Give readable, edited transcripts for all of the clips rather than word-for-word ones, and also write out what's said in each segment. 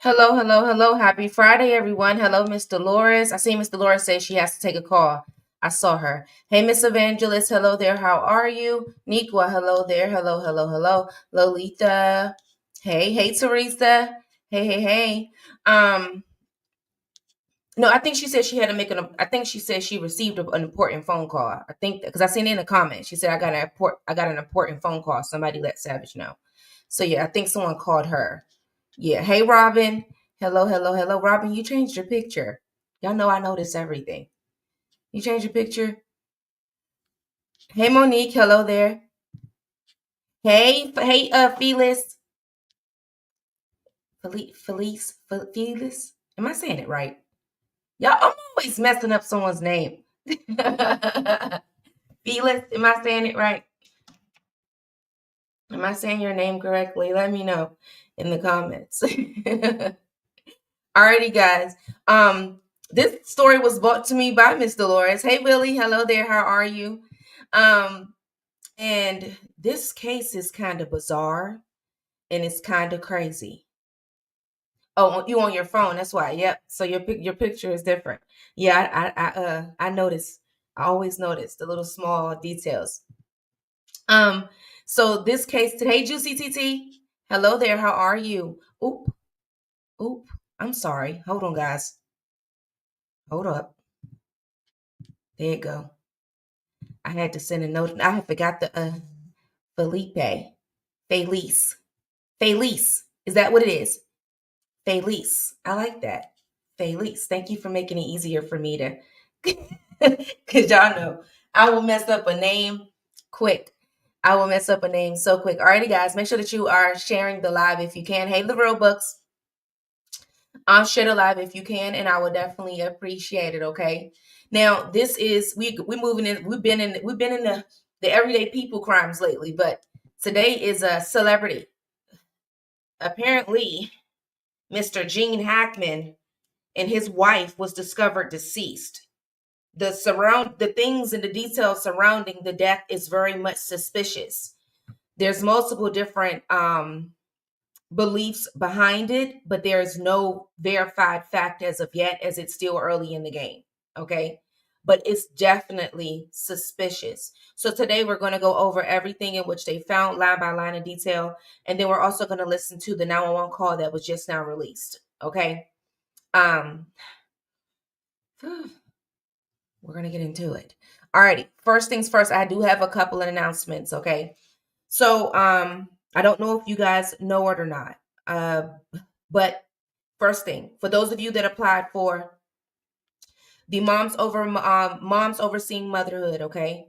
Hello, hello, hello. Happy Friday, everyone. Hello, Miss Dolores. I see Miss Dolores say she has to take a call. I saw her. Hey, Miss Evangelist. Hello there. How are you? Niqua. Hello there. Hello, hello, hello. Lolita. Hey, Teresa. Hey. Um, no, I think she said she had to make I think she said she received an important phone call. I think because I seen it in the comments. She said I got an important phone call. Somebody let Savage know. So yeah, I think someone called her. Yeah. Hey, Robin. Hello, hello, hello. Robin, you changed your picture. Y'all know I notice everything. You changed your picture. Hey, Monique. Hello there. Hey, Phyllis. Phyllis. Am I saying it right? Y'all, I'm always messing up someone's name. Phyllis, am I saying it right? Am I saying your name correctly? Let me know in the comments. Alrighty, guys. This story was brought to me by Miss Dolores. Hey, Willie. Hello there. How are you? Um, and this case is kind of bizarre and it's kind of crazy. Oh, you on your phone? That's why. Yep. So your picture is different. Yeah, I noticed. I always notice the little small details. Um, so this case today, Juicy TT. Hello there. How are you? Oop. I'm sorry. Hold on, guys. Hold up. There you go. I had to send a note. I had forgot the Felipe. Felice. Felice. Is that what it is? Felice. I like that. Felice. Thank you for making it easier for me to because y'all know I will mess up a name quick. I will mess up a name so quick. Alrighty, guys. Make sure that you are sharing the live if you can. Hey, the real books. Share the live if you can, and I would definitely appreciate it. Okay. Now, this is we moving in. We've been in the everyday people crimes lately, but today is a celebrity. Apparently, Mr. Gene Hackman and his wife was discovered deceased. The things and the details surrounding the death is very much suspicious. There's multiple different beliefs behind it, but there is no verified fact as of yet, as it's still early in the game. Okay. But it's definitely suspicious. So today we're going to go over everything in which they found line by line in detail. And then we're also going to listen to the 911 call that was just now released. Okay. Um, we're going to get into it. Alrighty. First things first, I do have a couple of announcements. Okay. So, I don't know if you guys know it or not. But first thing, for those of you that applied for the Moms Overseeing Motherhood, okay,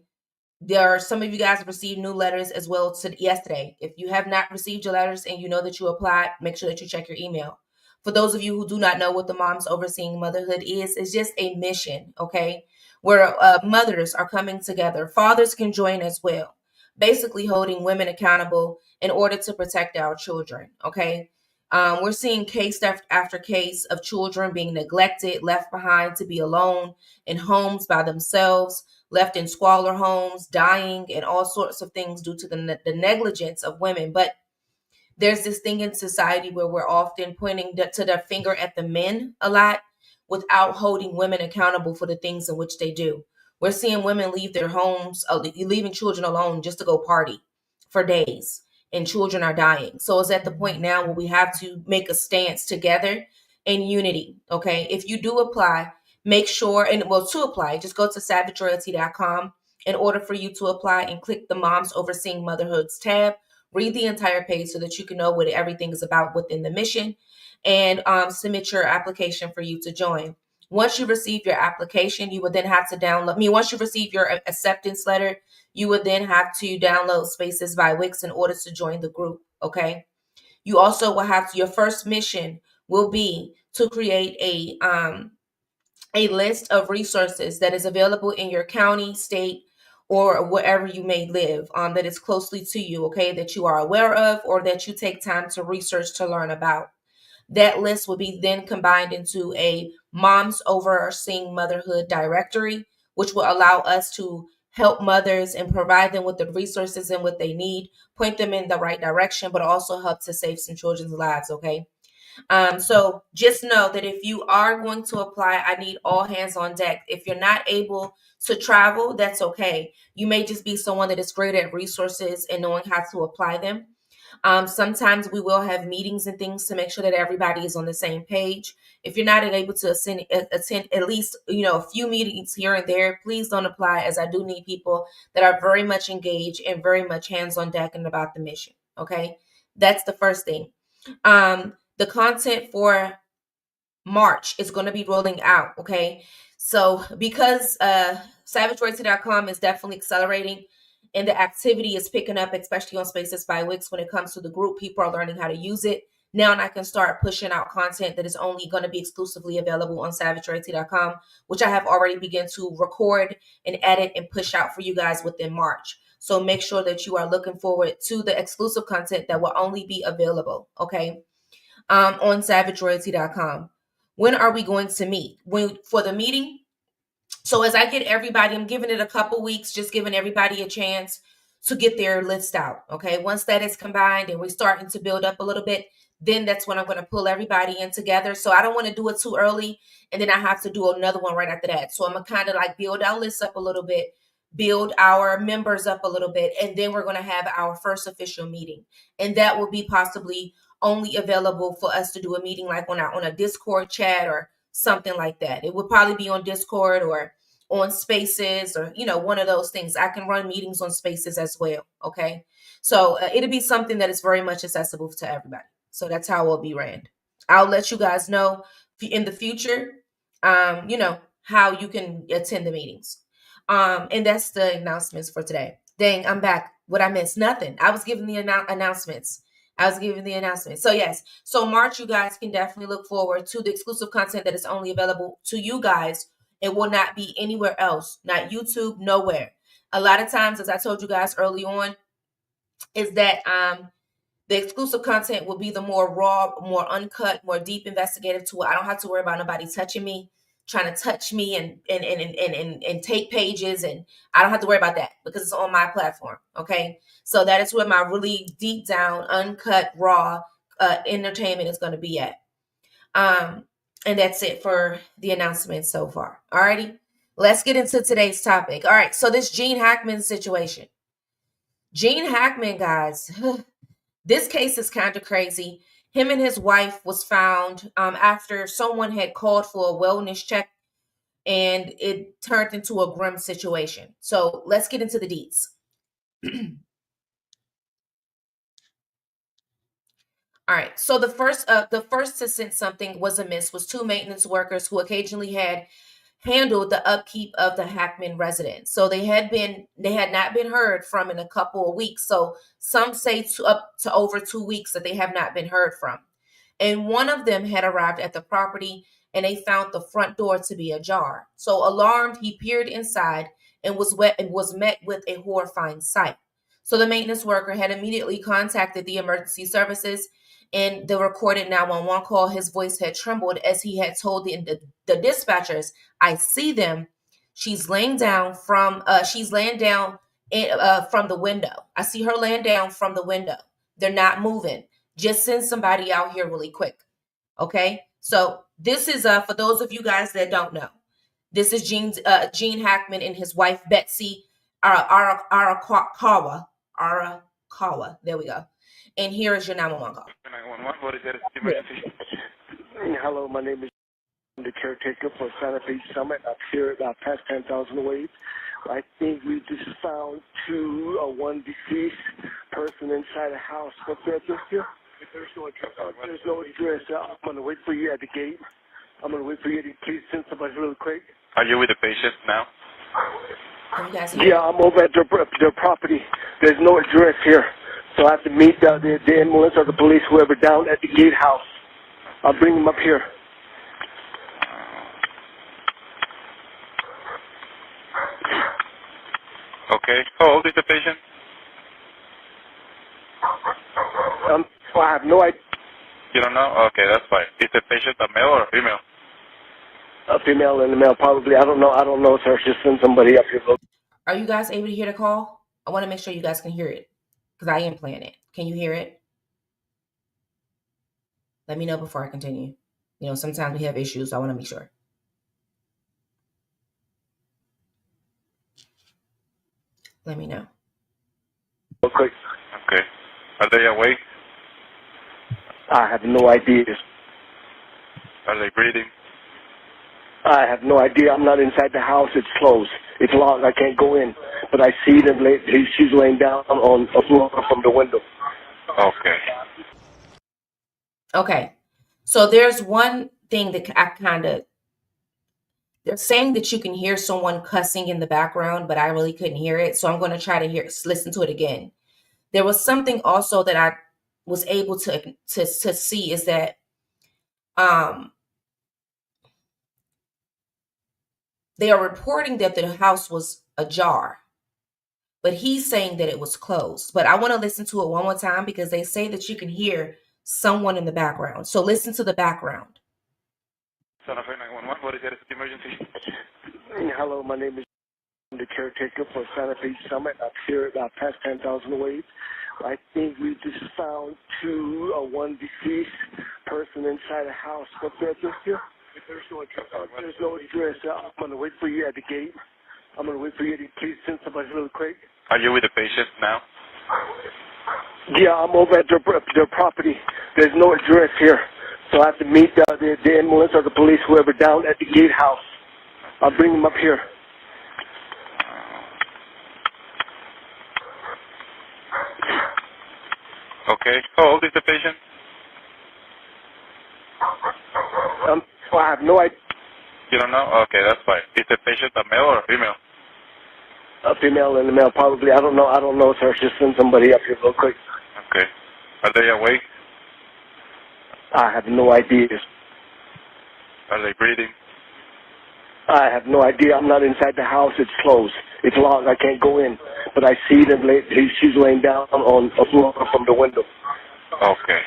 there are some of you guys have received new letters as well to yesterday. If you have not received your letters and you know that you applied, make sure that you check your email. For those of you who do not know what the Moms Overseeing Motherhood is, it's just a mission, okay, where mothers are coming together. Fathers can join as well, basically holding women accountable in order to protect our children, okay? We're seeing case after case of children being neglected, left behind to be alone in homes by themselves, left in squalor homes, dying, and all sorts of things due to the negligence of women. But there's this thing in society where we're often pointing to the finger at the men a lot without holding women accountable for the things in which they do. We're seeing women leave their homes, leaving children alone just to go party for days, and children are dying. So it's at the point now where we have to make a stance together in unity. Okay. If you do apply, make sure, and well, to apply, just go to savageroyalty.com in order for you to apply and click the Moms Overseeing Motherhoods tab. Read the entire page so that you can know what everything is about within the mission, and submit your application for you to join. Once you receive your application, you would then have to download. Once you receive your acceptance letter, you would then have to download Spaces by Wix in order to join the group. Okay. You also will have to. Your first mission will be to create a list of resources that is available in your county, state, or wherever you may live, that is closely to you, okay, that you are aware of or that you take time to research to learn about. That list will be then combined into a Moms Overseeing Motherhood directory, which will allow us to help mothers and provide them with the resources and what they need, point them in the right direction, but also help to save some children's lives, okay? So just know that if you are going to apply, I need all hands on deck. If you're not able to travel, that's okay. You may just be someone that is great at resources and knowing how to apply them. Sometimes we will have meetings and things to make sure that everybody is on the same page. If you're not able to attend at least a few meetings here and there, please don't apply, as I do need people that are very much engaged and very much hands on deck and about the mission. Okay, that's the first thing. The content for March is going to be rolling out. Okay, so because SavageRoyalty.com is definitely accelerating and the activity is picking up, especially on Spaces by Wix when it comes to the group, people are learning how to use it. Now I can start pushing out content that is only going to be exclusively available on SavageRoyalty.com, which I have already begun to record and edit and push out for you guys within March. So make sure that you are looking forward to the exclusive content that will only be available, okay, on SavageRoyalty.com. When are we going to meet? For the meeting? So as I get everybody, I'm giving it a couple weeks, just giving everybody a chance to get their list out. Okay. Once that is combined and we're starting to build up a little bit, then that's when I'm going to pull everybody in together. So I don't want to do it too early and then I have to do another one right after that. So I'm going to kind of like build our list up a little bit, build our members up a little bit, and then we're going to have our first official meeting. And that will be possibly only available for us to do a meeting like on a Discord chat or something like that. It would probably be on Discord or on Spaces or one of those things. I can run meetings on Spaces as well. Okay, so it'll be something that is very much accessible to everybody. So that's how it'll be ran. I'll let you guys know in the future, how you can attend the meetings. And that's the announcements for today. Dang, I'm back. What I missed? Nothing. I was giving the announcements. So yes, so March, you guys can definitely look forward to the exclusive content that is only available to you guys. It will not be anywhere else, not YouTube, nowhere. A lot of times, as I told you guys early on, is that the exclusive content will be the more raw, more uncut, more deep investigative tool. I don't have to worry about nobody touching me, trying to touch me and take pages. And I don't have to worry about that because it's on my platform. Okay. So that is where my really deep down, uncut, raw entertainment is going to be at. And that's it for the announcement so far. Alrighty. Let's get into today's topic. All right. So this Gene Hackman situation. Gene Hackman, guys. This case is kind of crazy. Him and his wife was found after someone had called for a wellness check, and it turned into a grim situation. So let's get into the deets. All right. So the first to sense something was amiss was two maintenance workers who occasionally had handled the upkeep of the Hackman residence. So they had not been heard from in a couple of weeks. So some say up to over 2 weeks that they have not been heard from. And one of them had arrived at the property and they found the front door to be ajar. So alarmed, he peered inside and was met with a horrifying sight. So the maintenance worker had immediately contacted the emergency services. In the recorded 911 call, his voice had trembled as he had told the dispatchers, "I see them. She's laying down from the window. I see her laying down from the window. They're not moving. Just send somebody out here really quick." Okay, so this is for those of you guys that don't know. This is Gene Hackman and his wife Betsy Arakawa. There we go. And here is your 911 call. 911, what is that emergency? Hello, my name is the caretaker for Santa Fe Summit. I'm here about past 10,000 waves. I think we just found one deceased person inside a house. What's the address here? There's no address. I'm going to wait for you at the gate. I'm going to wait for you to please send somebody really quick. Are you with the patient now? Yeah, I'm over at their property. There's no address here. So I have to meet the ambulance or the police, whoever, down at the gatehouse. I'll bring them up here. Okay. How old is the patient? I have no idea. You don't know? Okay, that's fine. Is the patient a male or a female? A female and a male, probably. I don't know, sir. Just send somebody up here. Are you guys able to hear the call? I want to make sure you guys can hear it because I am playing it. Can you hear it? Let me know before I continue. Sometimes we have issues, so I want to make sure. Let me know. Okay. Okay. Are they awake? I have no idea. Are they breathing? I have no idea. I'm not inside the house. It's closed. It's locked. I can't go in. But I see them. She's laying down on a floor from the window. Okay. Okay. So there's one thing that they're saying that you can hear someone cussing in the background, but I really couldn't hear it. So I'm going to try to listen to it again. There was something also that I was able to see is that they are reporting that the house was ajar, but he's saying that it was closed. But I want to listen to it one more time because they say that you can hear someone in the background. So listen to the background. Santa Fe 911, what is your emergency? Hello, my name is the caretaker for Santa Fe Summit. I'm here about past 10,000 waves. I think we just found one deceased person inside a house. What's the address here? There's no address. There's no address. I'm going to wait for you at the gate. I'm going to wait for you to please send somebody real quick. Are you with the patient now? Yeah, I'm over at their property. There's no address here. So I have to meet the ambulance or the police, whoever, down at the gatehouse. I'll bring them up here. Okay. How old is the patient? I have no idea. You don't know? Okay, that's fine. Is the patient a male or a female? A female and a male, probably. I don't know, sir. Just send somebody up here real quick. Okay. Are they awake? I have no idea. Are they breathing? I have no idea. I'm not inside the house. It's closed. It's locked. I can't go in. But I see them. She's laying down on a floor from the window. Okay.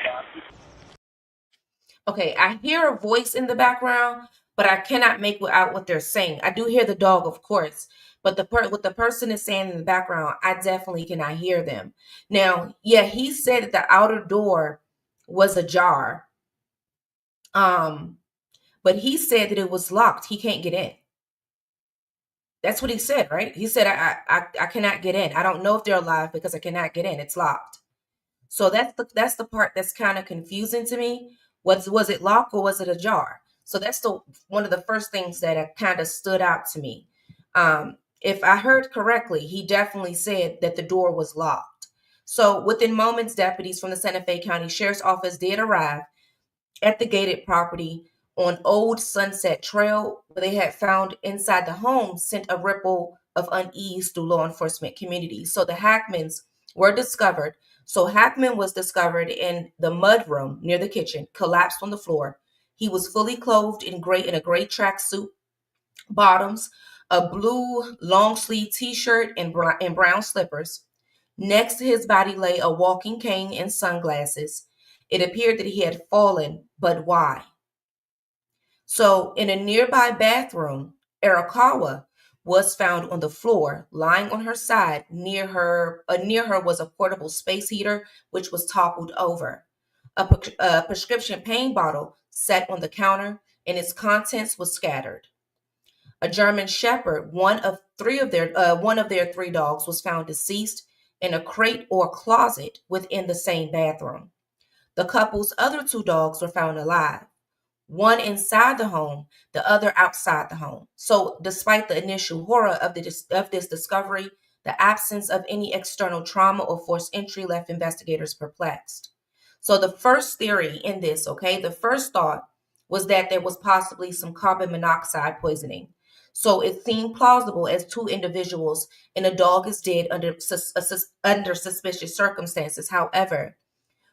Okay, I hear a voice in the background, but I cannot make out what they're saying. I do hear the dog, of course, but what the person is saying in the background, I definitely cannot hear them. Now, yeah, he said that the outer door was ajar. But he said that it was locked. He can't get in. That's what he said, right? He said, I cannot get in. I don't know if they're alive because I cannot get in. It's locked. So that's the part that's kind of confusing to me. Was it locked or was it ajar? So that's one of the first things that kind of stood out to me. If I heard correctly, he definitely said that the door was locked. So within moments, deputies from the Santa Fe County Sheriff's Office did arrive at the gated property on Old Sunset Trail, where they had found inside the home sent a ripple of unease through law enforcement communities. So the Hackmans were discovered. So Hackman was discovered in the mudroom near the kitchen, collapsed on the floor. He was fully clothed in a gray tracksuit bottoms, a blue long sleeve t-shirt, and brown slippers. Next to his body lay a walking cane and sunglasses. It appeared that he had fallen, but why? So, in a nearby bathroom, Arakawa was found on the floor, lying on her side. Near her was a portable space heater, which was toppled over. A prescription pain bottle sat on the counter, and its contents was scattered. A German Shepherd, one of their three dogs, was found deceased in a crate or closet within the same bathroom. The couple's other two dogs were found alive, one inside the home, the other outside the home. So, despite the initial horror of this discovery, the absence of any external trauma or forced entry left investigators perplexed. So, the first theory in this, the first thought was that there was possibly some carbon monoxide poisoning. So, it seemed plausible as two individuals and a dog is dead under suspicious circumstances. However,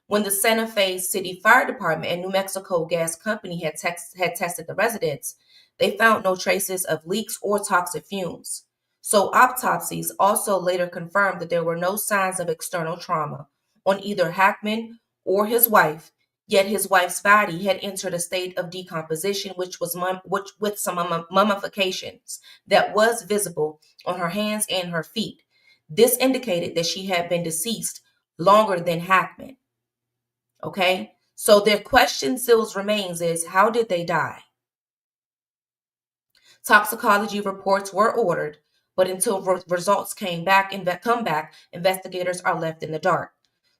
when the Santa Fe City Fire Department and New Mexico Gas Company had tested the residents, they found no traces of leaks or toxic fumes. So autopsies also later confirmed that there were no signs of external trauma on either Hackman or his wife, yet his wife's body had entered a state of decomposition with some mummifications that was visible on her hands and her feet. This indicated that she had been deceased longer than Hackman. Okay, So their question still remains is, how did they die? Toxicology reports were ordered, but until results come back, investigators are left in the dark.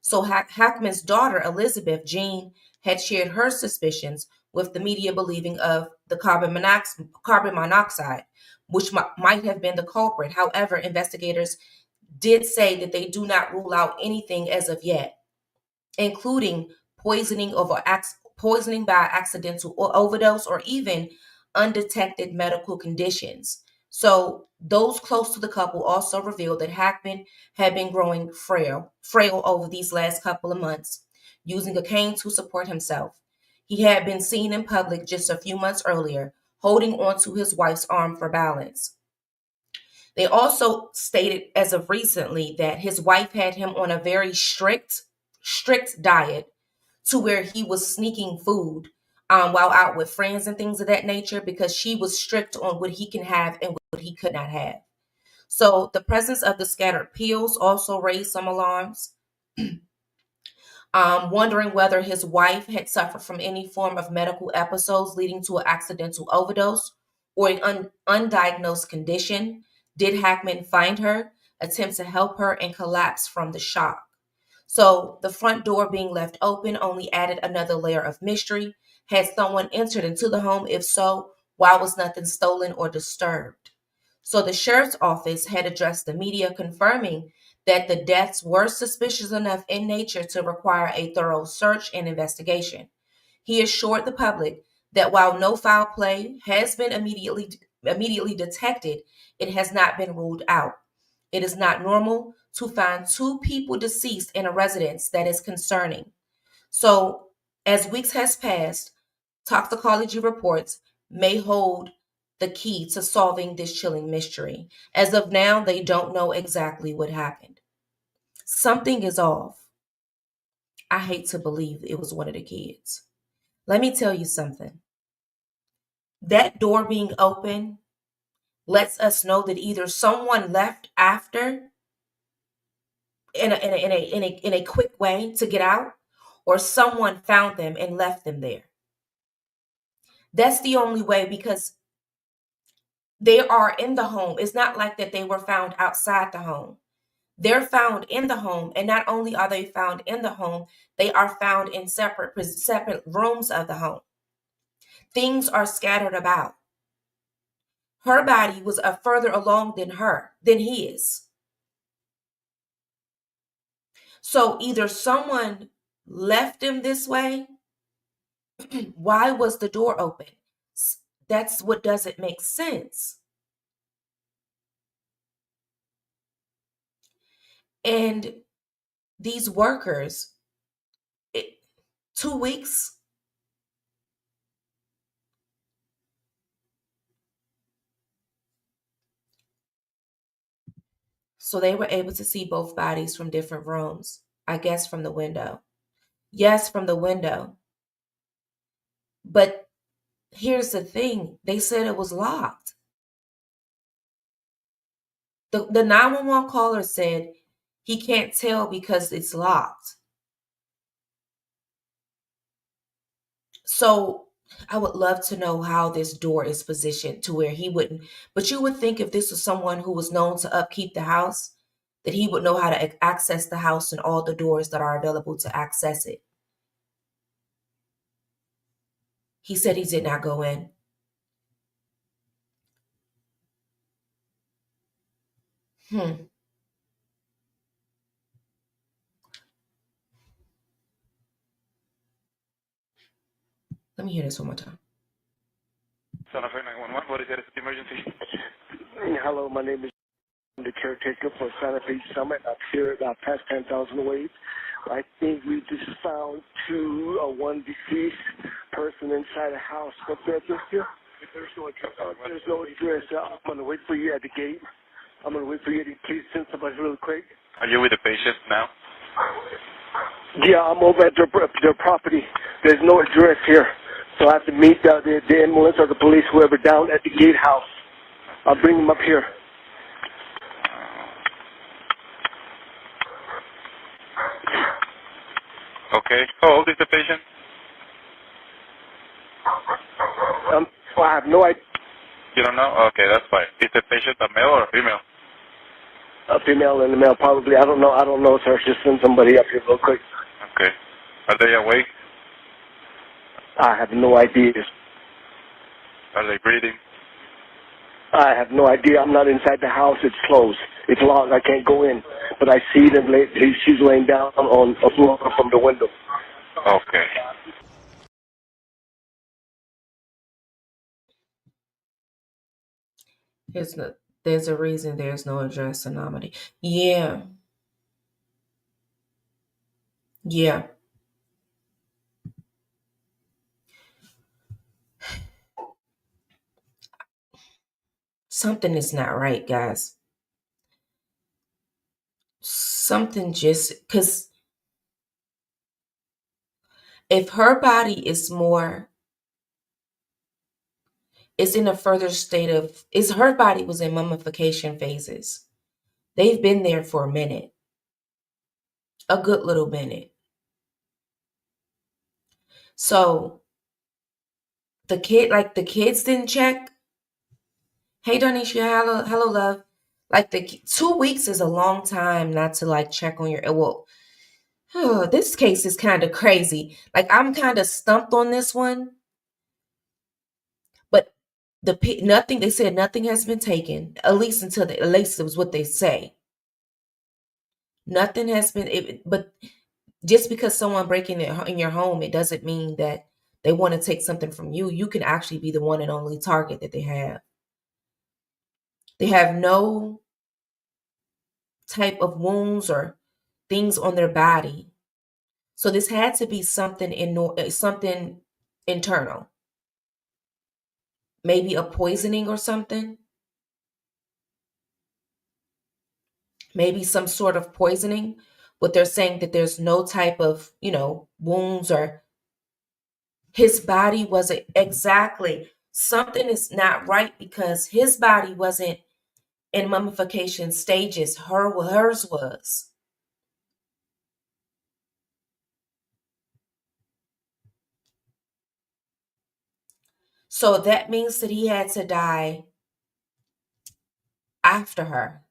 So Hackman's daughter, Elizabeth Jean, had shared her suspicions with the media, believing of the carbon monoxide, which might have been the culprit. However, investigators did say that they do not rule out anything as of yet, including poisoning by accidental overdose or even undetected medical conditions. So those close to the couple also revealed that Hackman had been growing frail over these last couple of months, using a cane to support himself. He had been seen in public just a few months earlier, holding onto his wife's arm for balance. They also stated as of recently that his wife had him on a very strict diet, to where he was sneaking food while out with friends and things of that nature, because she was strict on what he can have and what he could not have. So the presence of the scattered pills also raised some alarms, wondering whether his wife had suffered from any form of medical episodes leading to an accidental overdose or an undiagnosed condition. Did Hackman find her, attempt to help her, and collapse from the shock? So the front door being left open only added another layer of mystery. Had someone entered into the home? If so, why was nothing stolen or disturbed? So the sheriff's office had addressed the media, confirming that the deaths were suspicious enough in nature to require a thorough search and investigation. He assured the public that while no foul play has been immediately detected, it has not been ruled out. It is not normal to find two people deceased in a residence. That is concerning. So, as weeks has passed, toxicology reports may hold the key to solving this chilling mystery. As of now, they don't know exactly what happened. Something is off. I hate to believe it was one of the kids. Let me tell you something. That door being open lets us know that either someone left after in a quick way to get out, or someone found them and left them there. That's the only way, because they are in the home. It's not like that they were found outside the home. They're found in the home, and not only are they found in the home, they are found in separate rooms of the home. Things are scattered about. Her body was further along than his. So either someone left him this way. Why was the door open? That's what doesn't make sense. And these workers, 2 weeks. So they were able to see both bodies from different rooms, I guess from the window. Yes, from the window. But here's the thing, they said it was locked. The 911 caller said he can't tell because it's locked. So I would love to know how this door is positioned to where he wouldn't. But you would think if this was someone who was known to upkeep the house, that he would know how to access the house and all the doors that are available to access it. He said he did not go in. Hmm. Let me hear this one more time. Santa Fe 911, what is your emergency? Hello, my name is the caretaker for Santa Fe Summit. I'm here about past 10,000 waves. I think we just found one deceased person inside a house. What's the address here? There's no address. I'm going to wait for you at the gate. I'm going to wait for you to please send somebody really quick. Are you with the patient now? Yeah, I'm over at their property. There's no address here. So I have to meet the ambulance or the police, whoever, down at the gatehouse. I'll bring them up here. Okay. How old is the patient? I have no idea. You don't know? Okay, that's fine. Is the patient a male or a female? A female and a male, probably. I don't know, sir. Just send somebody up here real quick. Okay. Are they awake? I have no idea. Are they breathing? I have no idea. I'm not inside the house. It's closed. It's locked. I can't go in. But I see them. She's laying down on a floor from the window. Okay. There's a reason there's no address anomaly. Yeah. Yeah. Something is not right, guys. Something just, because if her body is in a further state of, her body was in mummification phases. They've been there for a minute, a good little minute. So the kids didn't check. Hey, Donisha, hello, love. Like 2 weeks is a long time not to like check on your, well, this case is kind of crazy. Like I'm kind of stumped on this one, but nothing, they said nothing has been taken, at least it was what they say. Nothing has been, but just because someone breaking in your home, it doesn't mean that they want to take something from you. You can actually be the one and only target that they have. They have no type of wounds or things on their body. So this had to be something something internal. Maybe a poisoning or something. Maybe some sort of poisoning. But they're saying that there's no type of, wounds, or his body wasn't exactly. Something is not right because his body wasn't in mummification stages. Hers was. So that means that he had to die after her.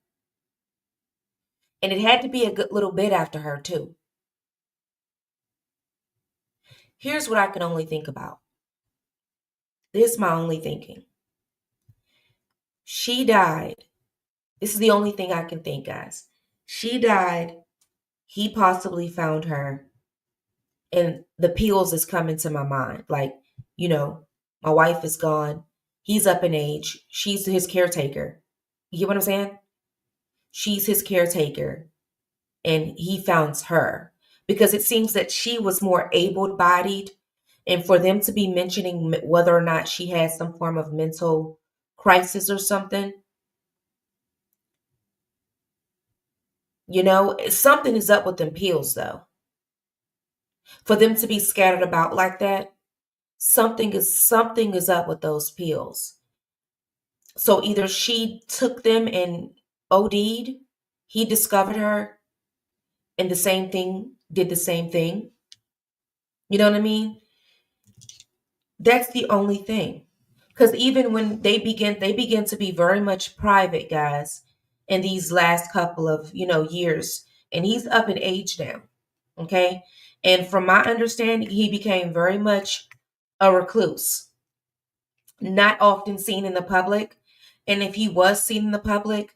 And it had to be a good little bit after her, too. Here's what I can only think about. This is my only thinking. She died. This is the only thing I can think, guys. She died. He possibly found her. And the peels is coming to my mind. Like, my wife is gone. He's up in age. She's his caretaker. You get what I'm saying? She's his caretaker. And he found her. Because it seems that she was more able-bodied. And for them to be mentioning whether or not she had some form of mental crisis or something, something is up with them pills, though. For them to be scattered about like that, something is up with those pills. So either she took them and OD'd, he discovered her, and did the same thing. You know what I mean? That's the only thing. Because even when they begin to be very much private, guys, in these last couple of, years. And he's up in age now. Okay. And from my understanding, he became very much a recluse, not often seen in the public. And if he was seen in the public,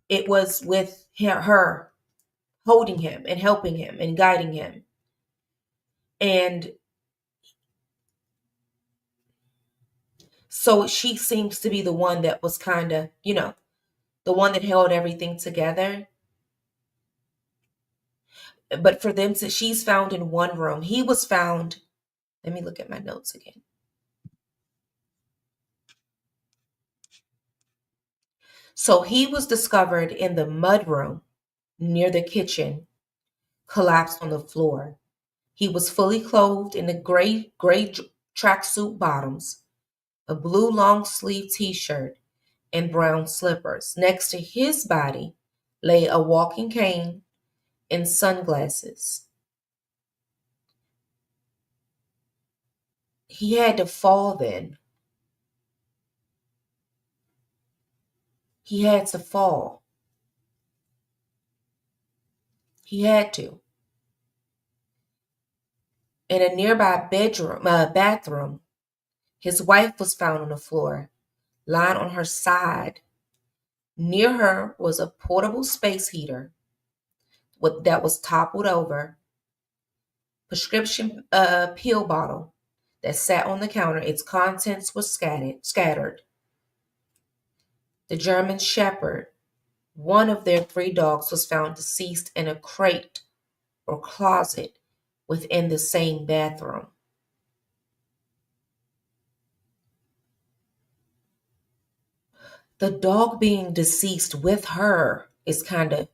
it was with her holding him and helping him and guiding him. And so she seems to be the one that was kind of, the one that held everything together. But for them she's found in one room. He was found, let me look at my notes again. So he was discovered in the mudroom near the kitchen, collapsed on the floor. He was fully clothed in a gray tracksuit bottoms, a blue long sleeve t-shirt, and brown slippers. Next to his body lay a walking cane and sunglasses. He had to fall then. He had to fall. He had to. In a nearby bathroom, his wife was found on the floor, lying on her side. Near her was a portable space heater that was toppled over, prescription pill bottle that sat on the counter. Its contents were scattered. The German Shepherd, one of their 3 dogs, was found deceased in a crate or closet within the same bathroom. The dog being deceased with her is kind of...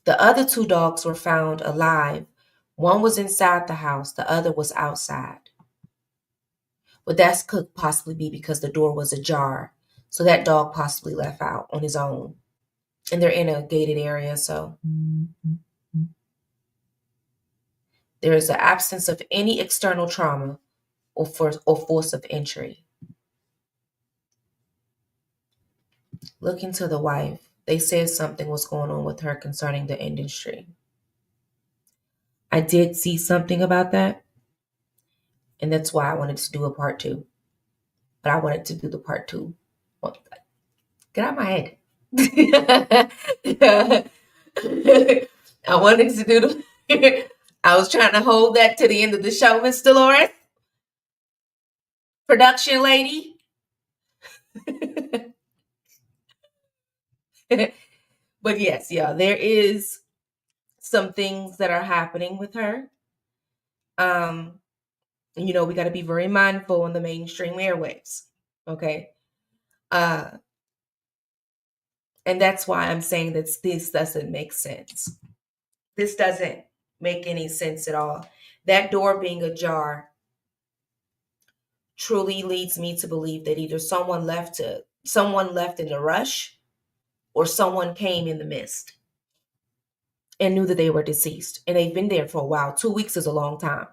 The other 2 dogs were found alive. One was inside the house, the other was outside. But that could possibly be because the door was ajar. So that dog possibly left out on his own. And they're in a gated area, so there is an absence of any external trauma or force of entry. Looking to the wife, they said something was going on with her concerning the industry. I did see something about that, and that's why I wanted to do a part 2. But I wanted to do the part 2. Get out of my head. I wanted to do the... I was trying to hold that to the end of the show, Miss Dolores. Production lady. But yes, yeah, there is some things that are happening with her. We got to be very mindful on the mainstream airwaves. Okay. And that's why I'm saying that this doesn't make sense. This doesn't make any sense at all. That door being ajar truly leads me to believe that either someone left in a rush, or someone came in the mist and knew that they were deceased. And they've been there for a while. 2 weeks is a long time.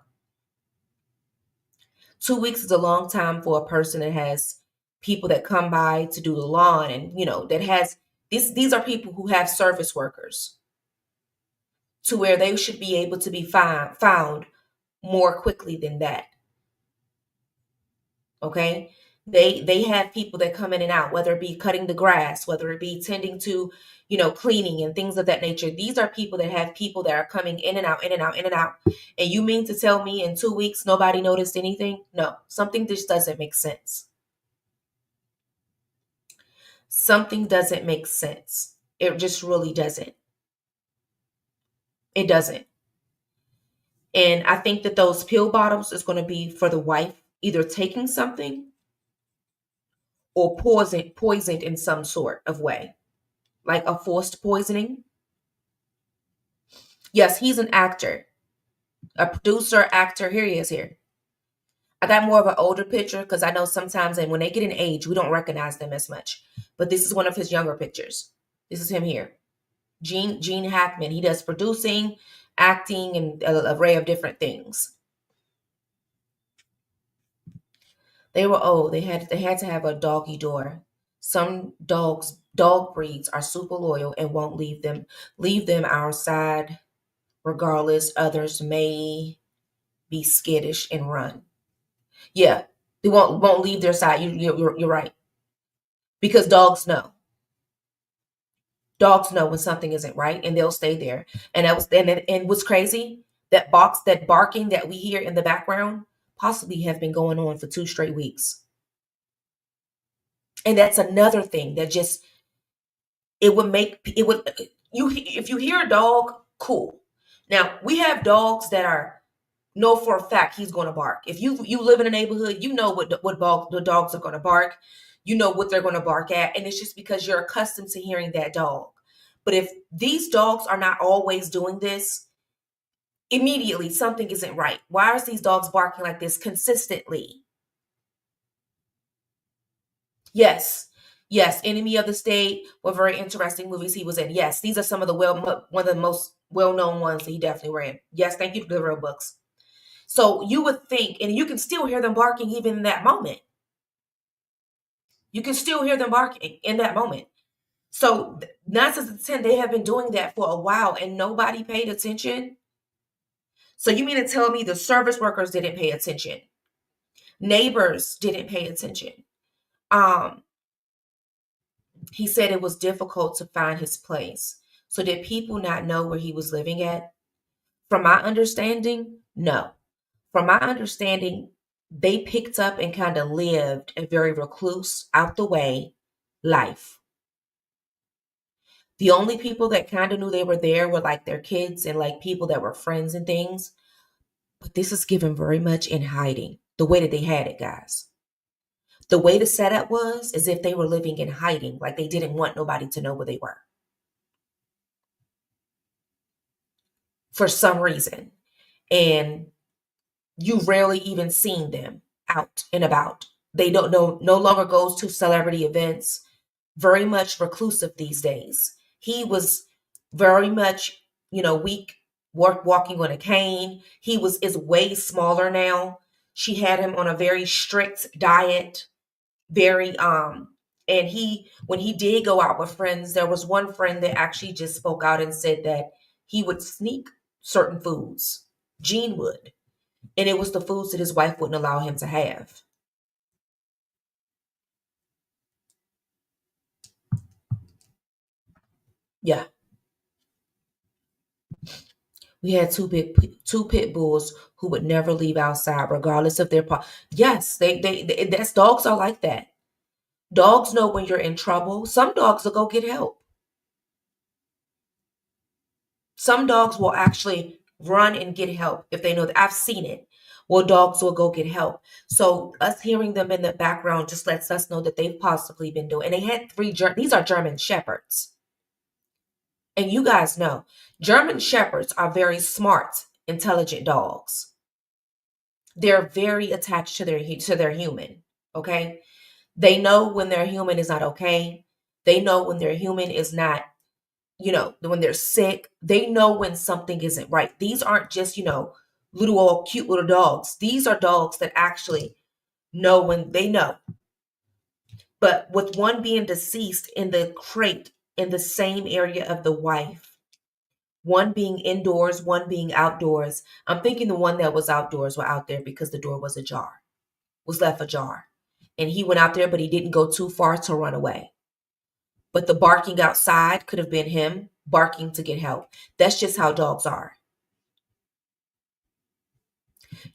2 weeks is a long time for a person that has people that come by to do the lawn, and that has these are people who have service workers, to where they should be able to be found more quickly than that. Okay? They have people that come in and out, whether it be cutting the grass, whether it be tending to, cleaning and things of that nature. These are people that have people that are coming in and out, in and out, in and out. And you mean to tell me in 2 weeks nobody noticed anything? No, something just doesn't make sense. Something doesn't make sense. It just really doesn't. It doesn't. And I think that those pill bottles is going to be for the wife either taking something or poisoned in some sort of way, like a forced poisoning. Yes, he's an actor, a producer, actor. Here he is here. I got more of an older picture because I know sometimes, and when they get in age, we don't recognize them as much. But this is one of his younger pictures. This is him here. Gene Hackman. He does producing, acting, and an array of different things. They were old. They had to have a doggy door. Some dog breeds are super loyal and won't leave them outside regardless. Others may be skittish and run. Yeah, they won't leave their side. You're right, because dogs know. Dogs know when something isn't right, and they'll stay there. And what's crazy, that barking that we hear in the background possibly have been going on for 2 straight weeks. And that's another thing that just, if you hear a dog, cool. Now, we have dogs that know for a fact he's going to bark. If you live in a neighborhood, you know what the dogs are going to bark. You know what they're going to bark at. And it's just because you're accustomed to hearing that dog. But if these dogs are not always doing this, immediately something isn't right. Why are these dogs barking like this consistently? Yes. Enemy of the State were very interesting movies he was in. Yes, these are some of the one of the most well-known ones that he definitely ran. Yes, thank you for the real books. So you would think, and you can still hear them barking even in that moment. You can still hear them barking in that moment. So 9 times out of 10, they have been doing that for a while and nobody paid attention. So you mean to tell me the service workers didn't pay attention? Neighbors didn't pay attention. Um, he said it was difficult to find his place. So did people not know where he was living at? From my understanding, no. From my understanding, they picked up and kind of lived a very recluse, out the way life. The only people that kind of knew they were there were like their kids and like people that were friends and things. But this is given very much in hiding, the way that they had it, guys. The way the setup was as if they were living in hiding, like they didn't want nobody to know where they were. For some reason. And you rarely even seen them out and about. They don't know, no longer goes to celebrity events, very much reclusive these days. He was very much, weak, walking on a cane. He is way smaller now. She had him on a very strict diet, very and when he did go out with friends, there was one friend that actually just spoke out and said that he would sneak certain foods. Gene would. And it was the foods that his wife wouldn't allow him to have. Yeah. We had two pit bulls who would never leave outside, regardless of their Yes, that's dogs are like that. Dogs know when you're in trouble. Some dogs will go get help. Some dogs will actually run and get help if they know that. I've seen it. Well, dogs will go get help. So us hearing them in the background just lets us know that they've possibly been doing. And they had these are German Shepherds. And you guys know, German Shepherds are very smart, intelligent dogs. They're very attached to their human, okay? They know when their human is not okay. They know when their human is not, when they're sick. They know when something isn't right. These aren't just, little old cute little dogs. These are dogs that actually know when they know. But with one being deceased in the crate in the same area of the wife, one being indoors, one being outdoors. I'm thinking the one that was outdoors were out there because the door was left ajar. And he went out there, but he didn't go too far to run away. But the barking outside could have been him barking to get help. That's just how dogs are.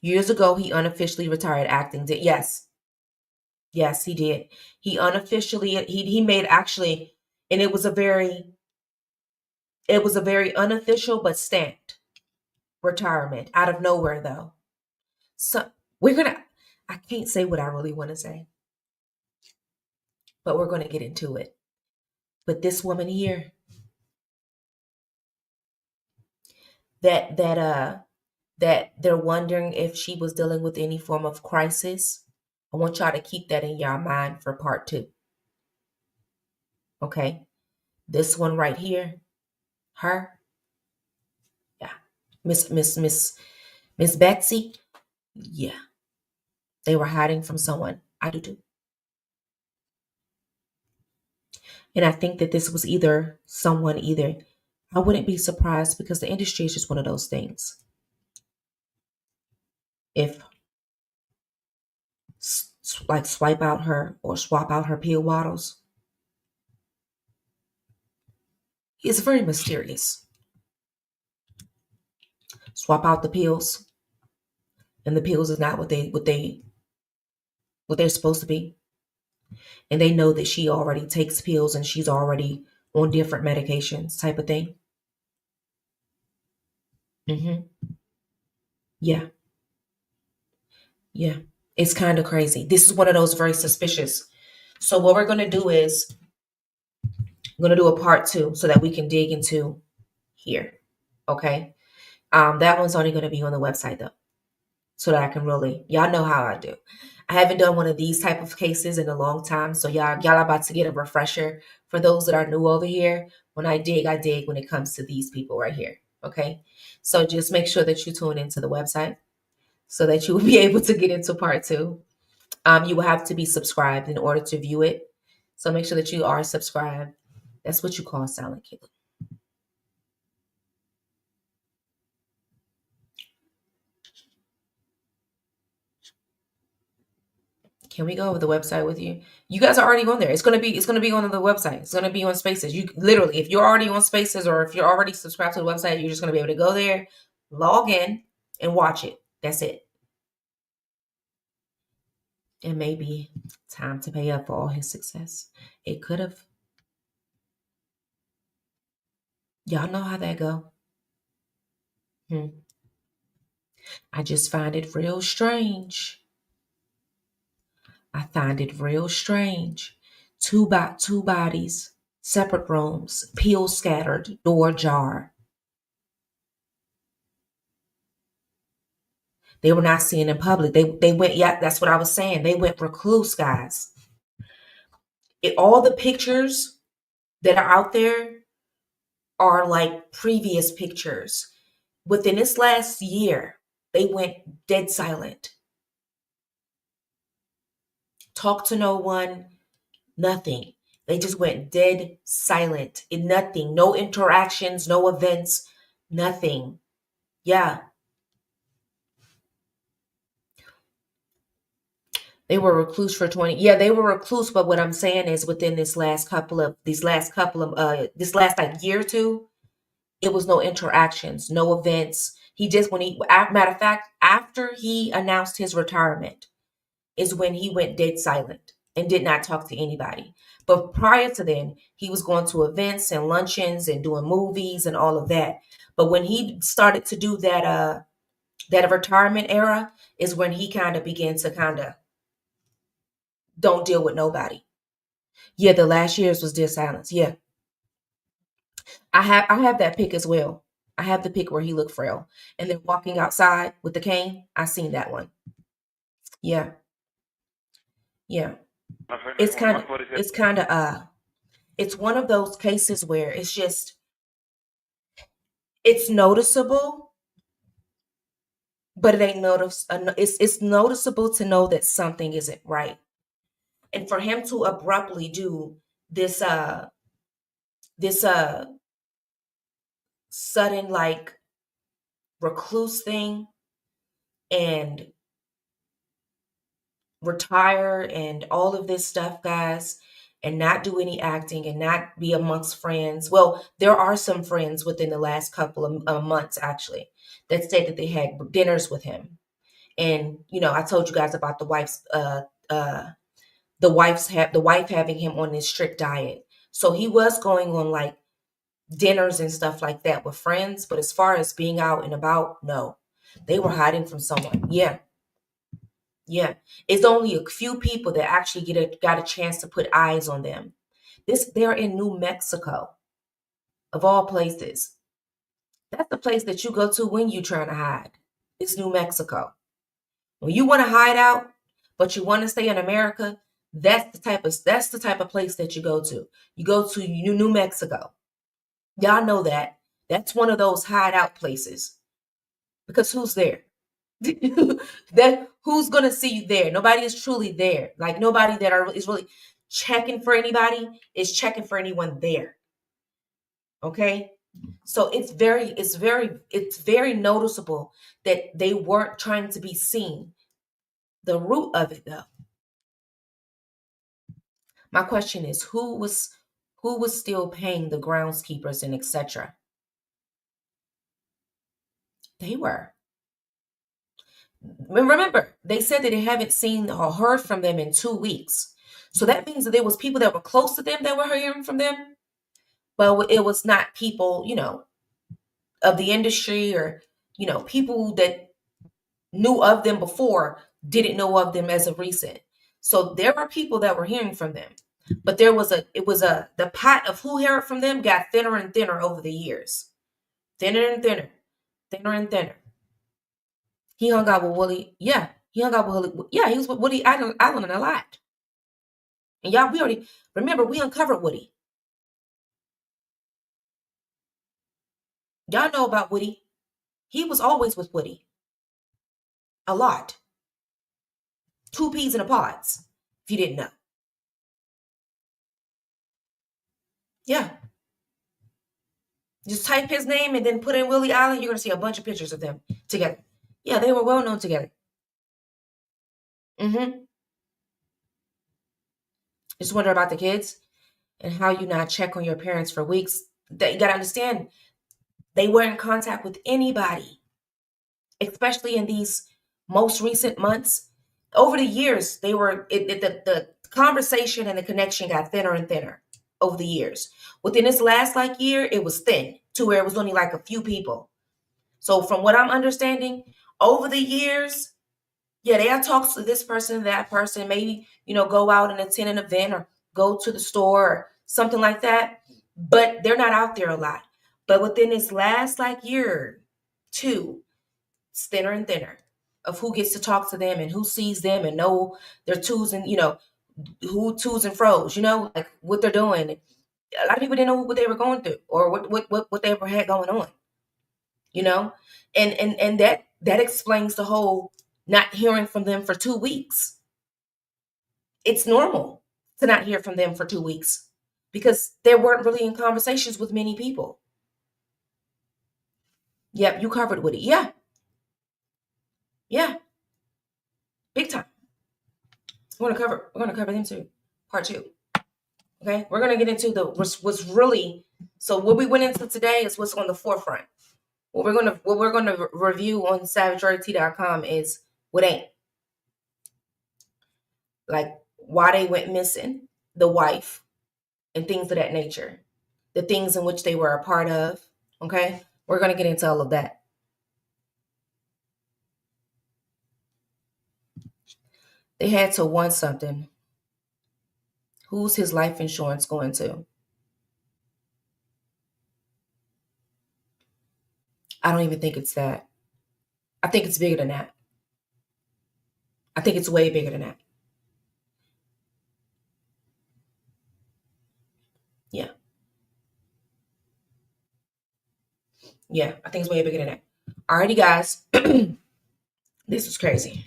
Years ago, he unofficially retired acting. Yes. Yes, he did. He unofficially, he made actually, and it was a very unofficial but stamped retirement out of nowhere though. So I can't say what I really want to say, but we're going to get into it. But this woman here, that they're wondering if she was dealing with any form of crisis. I want y'all to keep that in your mind for part 2. Okay. This one right here, her. Yeah. Miss Betsy. Yeah. They were hiding from someone. I do too. And I think that this was either. I wouldn't be surprised because the industry is just one of those things. If like swap out her pill bottles, it's very mysterious. Swap out the pills, and the pills is not what they're supposed to be. And they know that she already takes pills and she's already on different medications, type of thing. Yeah. Yeah. It's kind of crazy. This is one of those very suspicious. So what we're going to do is I'm going to do a part 2 so that we can dig into here. Okay. That one's only going to be on the website though. So that I can y'all know how I do. I haven't done one of these type of cases in a long time. So y'all about to get a refresher. For those that are new over here, when I dig when it comes to these people right here. Okay. So just make sure that you tune into the website so that you will be able to get into part 2. You will have to be subscribed in order to view it. So make sure that you are subscribed. That's what you call silent killer. Can we go over the website with you? You guys are already on there. It's gonna be on the website. It's gonna be on Spaces. You literally, if you're already on Spaces or if you're already subscribed to the website, you're just gonna be able to go there, log in, and watch it. That's it. It may be time to pay up for all his success. It could have. Y'all know how that go. I just find it real strange. I find it real strange. Two bodies, separate rooms, peel scattered, door ajar. They were not seen in public. They went, yeah, that's what I was saying. They went recluse, guys. All the pictures that are out there are like previous pictures. Within this last year, they went dead silent. Talk to no one, nothing. They just went dead silent. In nothing. No interactions, no events, nothing. Yeah. They were recluse for 20. Yeah, they were recluse, but what I'm saying is within this last like year or two, it was no interactions, no events. He just matter of fact, after he announced his retirement is when he went dead silent and did not talk to anybody. But prior to then, he was going to events and luncheons and doing movies and all of that. But when he started to do that retirement era is when he kind of began to don't deal with nobody. Yeah, the last years was dead silence. Yeah. I have that pic as well. I have the pic where he looked frail. And then walking outside with the cane. I seen that one. Yeah. Yeah. It's kind of it's one of those cases where it's noticeable, but it ain't it's noticeable to know that something isn't right. And for him to abruptly do this sudden like recluse thing and retire and all of this stuff, guys, and not do any acting and not be amongst friends. Well, there are some friends within the last couple of months actually that said that they had dinners with him. And I told you guys about the wife having him on this strict diet. So he was going on like dinners and stuff like that with friends, but as far as being out and about, no. They were hiding from someone. Yeah. Yeah, it's only a few people that actually got a chance to put eyes on them. They're in New Mexico, of all places. That's the place that you go to when you're trying to hide. It's New Mexico. When you want to hide out, but you want to stay in America, that's the type of place that you go to. You go to New Mexico. Y'all know that. That's one of those hideout places. Because who's there? That who's gonna see you there? Nobody is truly there. Like nobody is really checking for anybody is checking for anyone there. Okay, so it's very noticeable that they weren't trying to be seen. The root of it, though. My question is, who was still paying the groundskeepers and etc. They were. Remember, they said that they haven't seen or heard from them in 2 weeks. So that means that there was people that were close to them that were hearing from them, but it was not people, of the industry or, people that knew of them before didn't know of them as of recent. So there were people that were hearing from them, but the pot of who heard from them got thinner and thinner over the years. Thinner and thinner, thinner and thinner. He hung out with Willie. Yeah, he hung out with Willie. Yeah, he was with Woody Allen a lot. And y'all, we already remember we uncovered Woody. Y'all know about Woody. He was always with Woody. A lot. 2 peas in a pods, if you didn't know. Yeah. Just type his name and then put in Willie Allen. You're going to see a bunch of pictures of them together. Yeah, they were well known together. Just wonder about the kids and how you not check on your parents for weeks. That you got to understand, they were in contact with anybody, especially in these most recent months. Over the years, the conversation and the connection got thinner and thinner over the years. Within this last year, it was thin to where it was only like a few people. So from what I'm understanding, over the years, yeah, they have talks to this person, that person, maybe, go out and attend an event or go to the store or something like that. But they're not out there a lot. But within this last year, two, it's thinner and thinner of who gets to talk to them and who sees them and know their twos and, who twos and fros, like what they're doing. A lot of people didn't know what they were going through or what they ever had going on, and that explains the whole not hearing from them for 2 weeks. It's normal to not hear from them for 2 weeks because they weren't really in conversations with many people. Yep, you covered with it. Yeah. Yeah. Big time. We're gonna cover them too. Part 2. Okay. We're gonna get into what's really, so what we went into today is what's on the forefront. What we're gonna review on SavageRT.com is what ain't. Like why they went missing, the wife, and things of that nature, the things in which they were a part of. Okay, we're going to get into all of that. They had to want something. Who's his life insurance going to? I don't even think it's that. I think it's bigger than that. I think it's way bigger than that. Yeah. Yeah, I think it's way bigger than that. Alrighty, guys. This is crazy.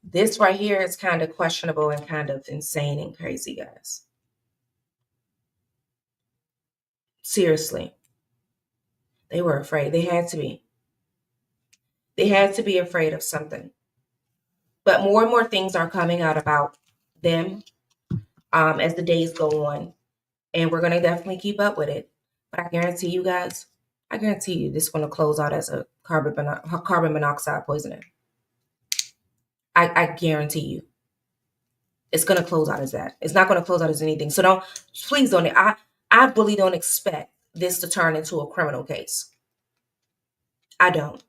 This right here is kind of questionable and kind of insane and crazy, guys. Seriously. They were afraid. They had to be. They had to be afraid of something. But more and more things are coming out about them as the days go on. And we're going to definitely keep up with it. But I guarantee you guys, this is going to close out as a carbon monoxide poisoning. I guarantee you. It's going to close out as that. It's not going to close out as anything. So please don't. I really don't expect this to turn into a criminal case. I don't.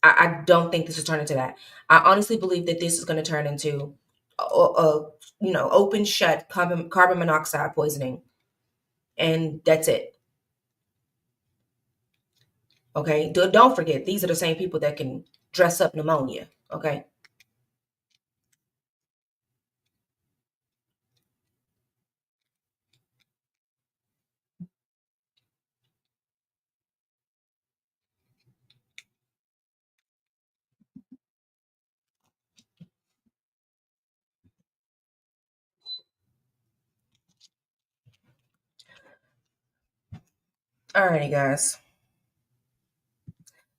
I don't think this will turn into that. I honestly believe that this is going to turn into open shut carbon monoxide poisoning. And that's it. Okay. Don't forget, these are the same people that can dress up pneumonia. Okay. Alrighty, guys.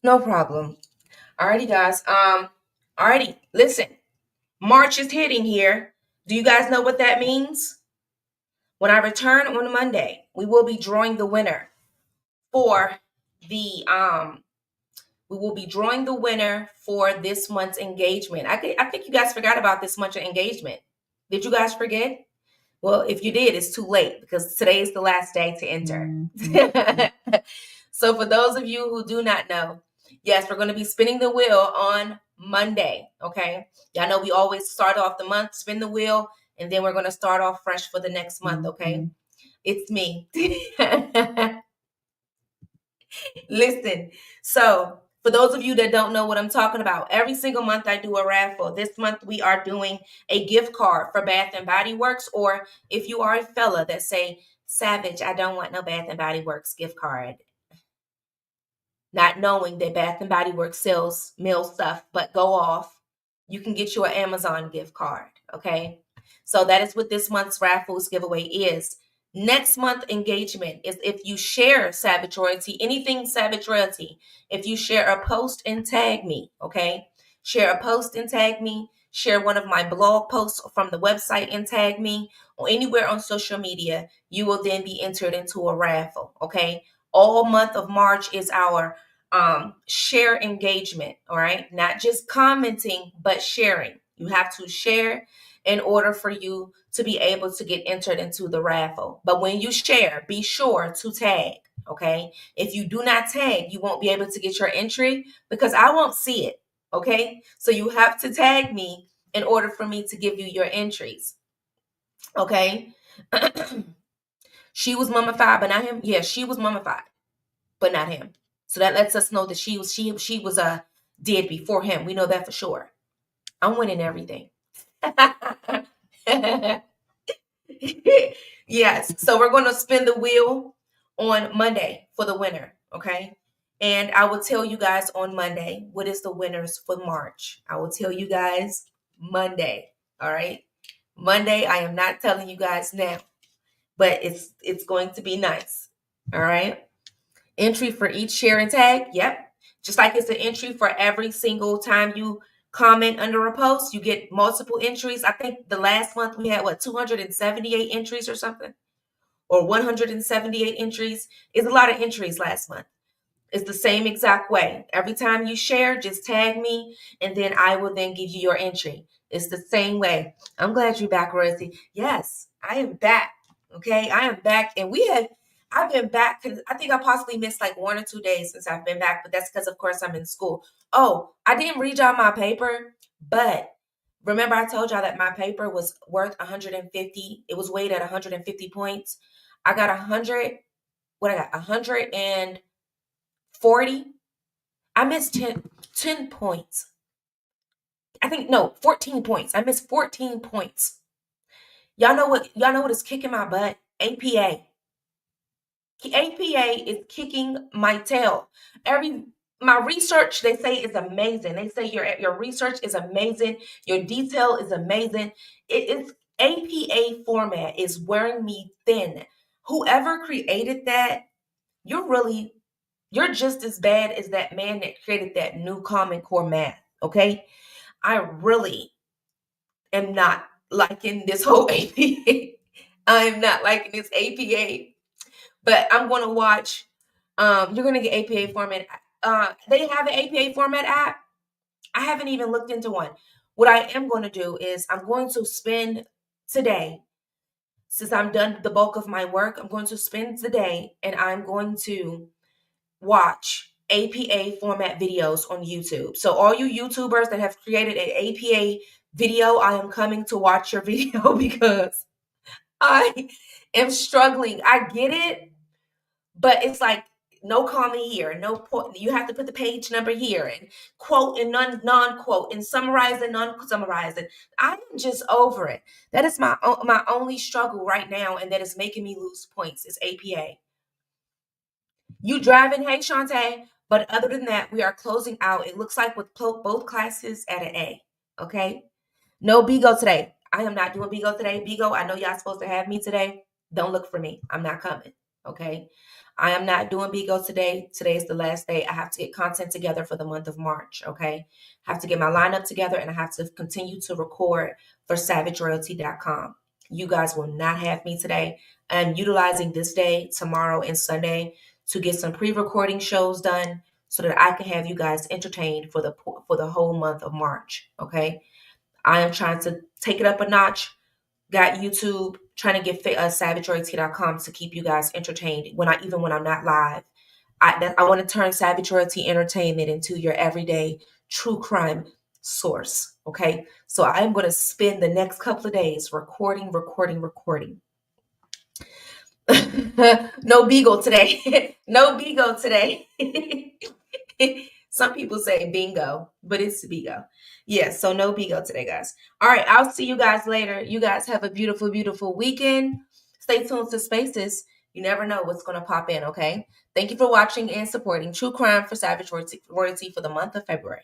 No problem. Alrighty, guys. Alrighty. Listen, March is hitting here. Do you guys know what that means? When I return on Monday, we will be drawing the winner for the this month's engagement. I think you guys forgot about this month's engagement. Did you guys forget? Well, if you did, it's too late because today is the last day to enter. Mm-hmm. So for those of you who do not know, yes, we're going to be spinning the wheel on Monday. Okay. Y'all know we always start off the month, spin the wheel, and then we're going to start off fresh for the next month. Okay. Mm-hmm. It's me. Listen. So for those of you that don't know what I'm talking about, every single month I do a raffle. This month we are doing a gift card for Bath and Body Works, or if you are a fella that say, Savage, I don't want no Bath and Body Works gift card. Not knowing that Bath and Body Works sells male stuff, but go off. you can get you an Amazon gift card. Okay. So that is what this month's raffles giveaway is. Next month engagement is if you share Savage Royalty, anything Savage Royalty, if you share a post and tag me, okay? Share a post and tag me, share one of my blog posts from the website and tag me, or anywhere on social media, you will then be entered into a raffle, okay? All month of March is our share engagement, all right? Not just commenting, but sharing. You have to share in order for you to be able to get entered into the raffle. But when you share, be sure to tag, okay? If you do not tag, you won't be able to get your entry because I won't see it, okay? So you have to tag me in order for me to give you your entries, okay? She was mummified, but not him. Yeah, she was mummified, but not him. So that lets us know that she was dead before him. We know that for sure. I'm winning everything. Yes. So we're going to spin the wheel on Monday for the winner. Okay. And I will tell you guys on Monday what is the winners for March. I will tell you guys Monday. All right. Monday. I am not telling you guys now, but it's going to be nice. All right. Entry for each share and tag. Yep. Just like it's an entry for every single time you comment under a post, you get multiple entries. I think the last month we had 278 entries or something, or 178 entries. It's a lot of entries last month. It's the same exact way. Every time you share, just tag me, and then I will then give you your entry. It's the same way. I'm glad you're back, Rosie. Yes, I am back. Okay, I am back, and I've been back because I think I possibly missed like 1 or 2 days since I've been back, but that's because, of course, I'm in school. Oh, I didn't read y'all my paper, but remember I told y'all that my paper was worth 150. It was weighed at 150 points. I got 100. What I got? 140. I missed 10 points. I think no, 14 points. I missed 14 points. Y'all know what is kicking my butt? APA. APA is kicking my tail. My research, they say, is amazing. They say your research is amazing. Your detail is amazing. It's APA format is wearing me thin. Whoever created that, you're just as bad as that man that created that new Common Core math. Okay, I really am not liking this whole APA. I am not liking this APA. But I'm going to watch. You're going to get APA format. They have an APA format app. I haven't even looked into one. What I am going to do is I'm going to spend today, since I'm done the bulk of my work, I'm going to spend the day and I'm going to watch APA format videos on YouTube. So all you YouTubers that have created an APA video, I am coming to watch your video because I am struggling. I get it. But it's like no comma here, no point. You have to put the page number here and quote and non-quote and summarize and non-summarize it. I'm just over it. That is my only struggle right now, and that is making me lose points is APA. You driving, hey Shantae. But other than that, we are closing out. It looks like with both classes at an A. Okay. No Bigo today. I am not doing Bigo today. Bigo, I know y'all supposed to have me today. Don't look for me. I'm not coming. Okay. I am not doing Bigo today. Today is the last day. I have to get content together for the month of March. Okay. I have to get my lineup together and I have to continue to record for savageroyalty.com. You guys will not have me today. I'm utilizing this day, tomorrow, and Sunday to get some pre-recording shows done so that I can have you guys entertained for the whole month of March. Okay. I am trying to take it up a notch. Got YouTube, trying to get savageroyalty.com to keep you guys entertained even when I'm not live. I want to turn Savage Royalty Entertainment into your everyday true crime source. Okay, so I'm going to spend the next couple of days recording. No Beagle today. No Beagle today. Some people say bingo, but it's Bigo. Yeah, so no Bigo today, guys. All right, I'll see you guys later. You guys have a beautiful, beautiful weekend. Stay tuned to Spaces. You never know what's going to pop in, okay? Thank you for watching and supporting True Crime for Savage Royalty for the month of February.